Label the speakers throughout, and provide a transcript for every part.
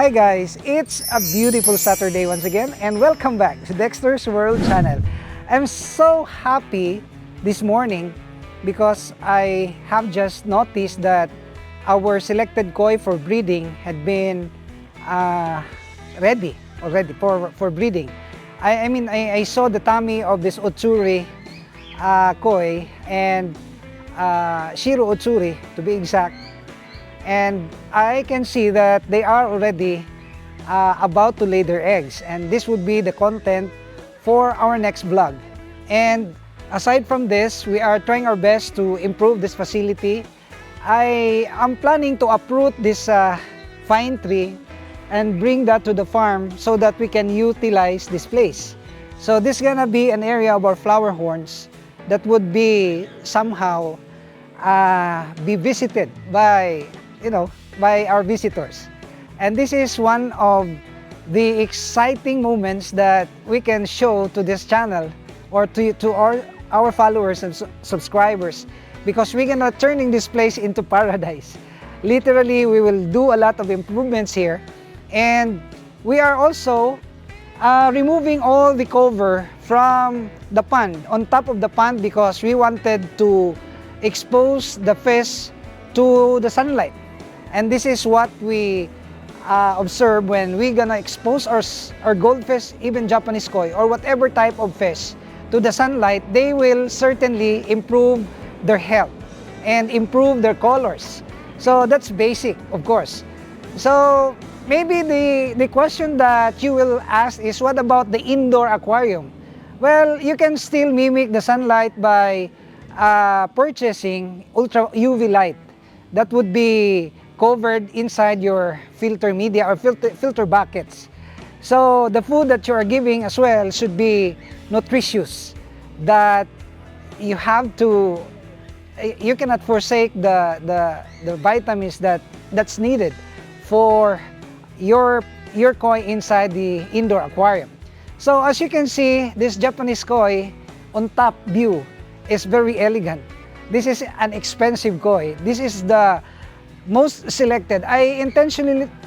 Speaker 1: Hi guys, it's a beautiful Saturday once again and welcome back to Dexter's World channel. I'm so happy this morning because I have just noticed that our selected koi for breeding had been ready already for breeding. I saw the tummy of this Otsuri koi and Shiro Otsuri to be exact. And I can see that they are already about to lay their eggs, and this would be the content for our next vlog. And aside from this, we are trying our best to improve this facility. I am planning to uproot this fine tree and bring that to the farm so that we can utilize this place. So this is gonna be an area of our flower horns that would be somehow be visited by our visitors. And this is one of the exciting moments that we can show to this channel or to our followers and subscribers, because we're gonna turning this place into paradise. Literally, we will do a lot of improvements here, and we are also removing all the cover from the pond, on top of the pond, because we wanted to expose the fish to the sunlight. And this is what we observe when we're gonna expose our goldfish, even Japanese koi, or whatever type of fish, to the sunlight. They will certainly improve their health and improve their colors. So that's basic, of course. So maybe the question that you will ask is, what about the indoor aquarium? Well, you can still mimic the sunlight by purchasing ultra UV light that would be covered inside your filter media or filter buckets. So the food that you are giving as well should be nutritious, that you cannot forsake the vitamins that's needed for your koi inside the indoor aquarium. So as you can see, this Japanese koi on top view is very elegant. This is an expensive koi. This is the most selected. I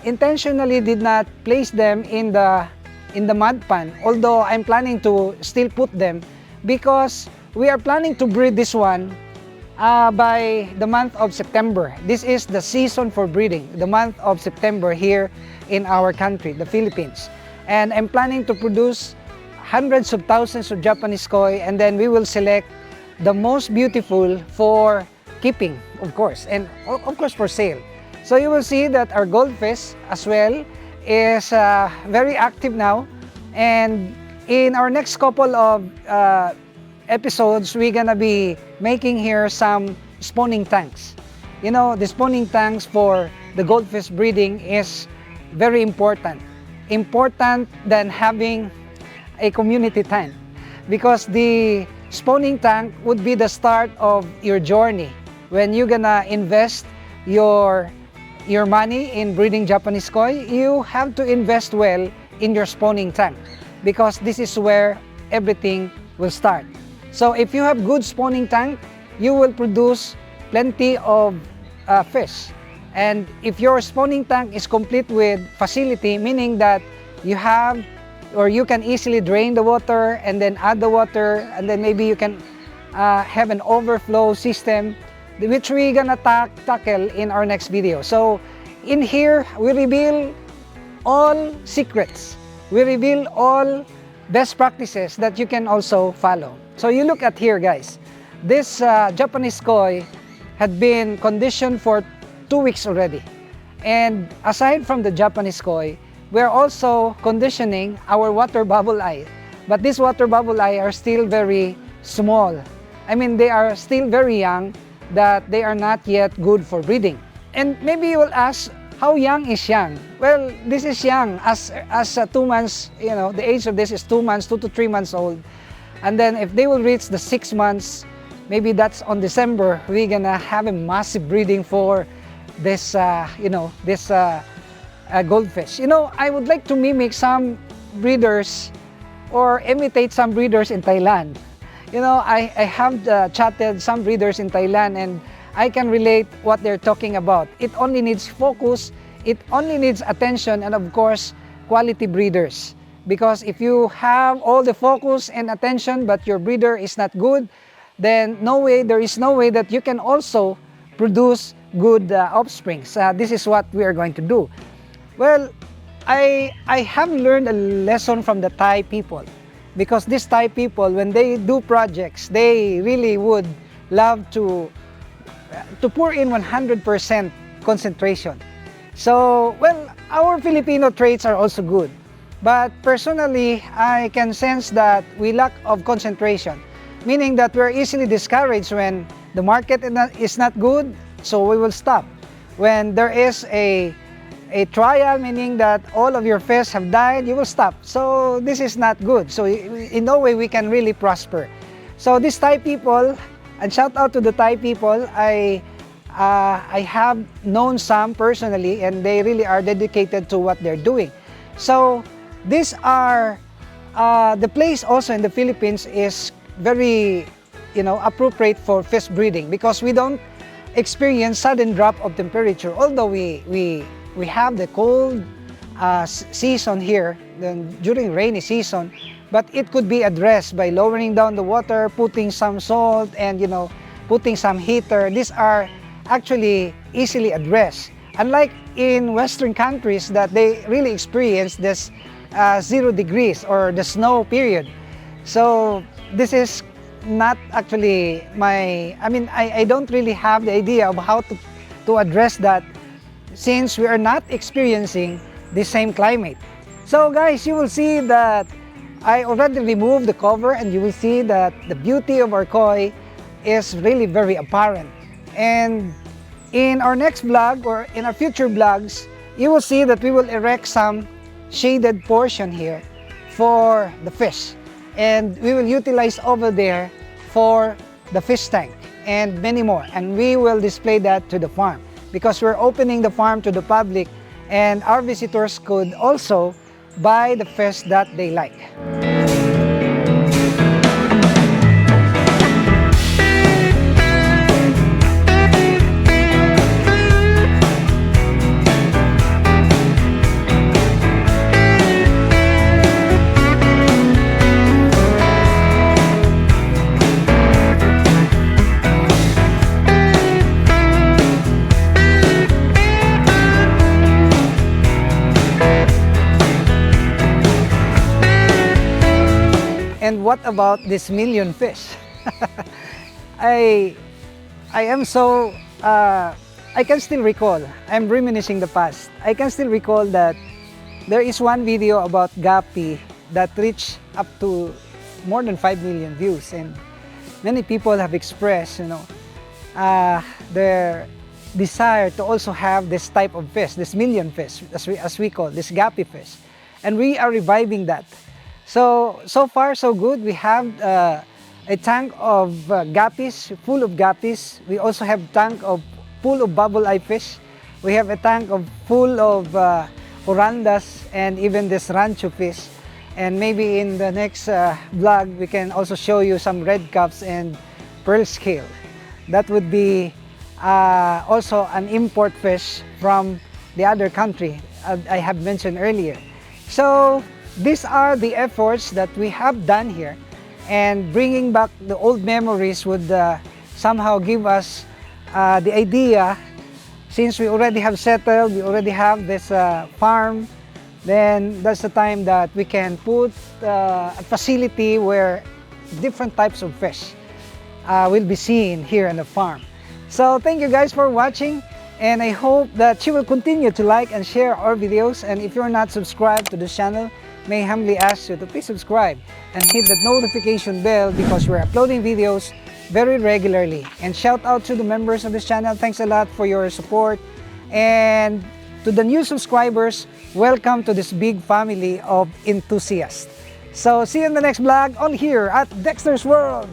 Speaker 1: intentionally did not place them in the mud pan, although I'm planning to still put them, because we are planning to breed this one by the month of September. This is the season for breeding, the month of September here in our country, the Philippines. And I'm planning to produce hundreds of thousands of Japanese koi, and then we will select the most beautiful for keeping, of course, and of course for sale. So you will see that our goldfish as well is very active now, and in our next couple of episodes, we're gonna be making here some spawning tanks. You know, the spawning tanks for the goldfish breeding is very important than having a community tank, because the spawning tank would be the start of your journey. When you're gonna invest your money in breeding Japanese koi, you have to invest well in your spawning tank, because this is where everything will start. So if you have good spawning tank, you will produce plenty of fish. And if your spawning tank is complete with facility, meaning that you have, or you can easily drain the water and then add the water, and then maybe you can have an overflow system, which we're gonna tackle in our next video. So in here, we reveal all secrets. We reveal all best practices that you can also follow. So you look at here, guys. This Japanese koi had been conditioned for 2 weeks already. And aside from the Japanese koi, we're also conditioning our water bubble eye. But these water bubble eye are still very small. I mean, they are still very young, that they are not yet good for breeding. And maybe you will ask, how young is young? Well, this is young as 2 months, you know, the age of this is 2 months, 2 to 3 months old. And then if they will reach the 6 months, maybe that's on December, we're gonna have a massive breeding for this, goldfish. You know, I would like to mimic some breeders or imitate some breeders in Thailand. You know, I have chatted some breeders in Thailand, and I can relate what they're talking about. It only needs focus, It only needs attention and, of course, quality breeders. Because if you have all the focus and attention but your breeder is not good, then there is no way that you can also produce good offsprings. This is what we are going to do. Well, I have learned a lesson from the Thai people, because these Thai people, when they do projects, they really would love to pour in 100% concentration. So, well, our Filipino traits are also good. But personally, I can sense that we lack of concentration, meaning that we're easily discouraged when the market is not good, so we will stop. When there is a trial, meaning that all of your fish have died, you will stop. So this is not good. So in no way we can really prosper. So these Thai people, and shout out to the Thai people, I have known some personally, and they really are dedicated to what they're doing. So these are, the place also in the Philippines is very, appropriate for fish breeding, because we don't experience sudden drop of temperature. Although we have the cold season here during rainy season, but it could be addressed by lowering down the water, putting some salt, and putting some heater. These are actually easily addressed. Unlike in Western countries that they really experience this 0 degrees or the snow period. So this is not actually I don't really have the idea of how to address that, since we are not experiencing the same climate. So guys, you will see that I already removed the cover, and you will see that the beauty of our koi is really very apparent. And in our next vlog, or in our future vlogs, you will see that we will erect some shaded portion here for the fish, and we will utilize over there for the fish tank and many more, and we will display that to the farm, because we're opening the farm to the public, and our visitors could also buy the fish that they like. And what about this million fish? I am so, I can still recall, I'm reminiscing the past. I can still recall that there is one video about guppy that reached up to more than 5 million views, and many people have expressed, their desire to also have this type of fish, this million fish, as we call this guppy fish, and we are reviving that. So far so good. We have a tank of guppies, full of guppies. We also have tank full of bubble eye fish. We have a tank full of orandas, and even this rancho fish. And maybe in the next vlog, we can also show you some red cups and pearl scale. That would be also an import fish from the other country I have mentioned earlier. So these are the efforts that we have done here, and bringing back the old memories would somehow give us the idea, since we already have settled, we already have this farm, then that's the time that we can put a facility where different types of fish will be seen here on the farm. So thank you guys for watching, and I hope that you will continue to like and share our videos. And if you're not subscribed to this channel, may I humbly ask you to please subscribe and hit that notification bell, because we're uploading videos very regularly. And shout out to the members of this channel. Thanks a lot for your support. And to the new subscribers, welcome to this big family of enthusiasts. So see you in the next vlog, all here at Dexter's World.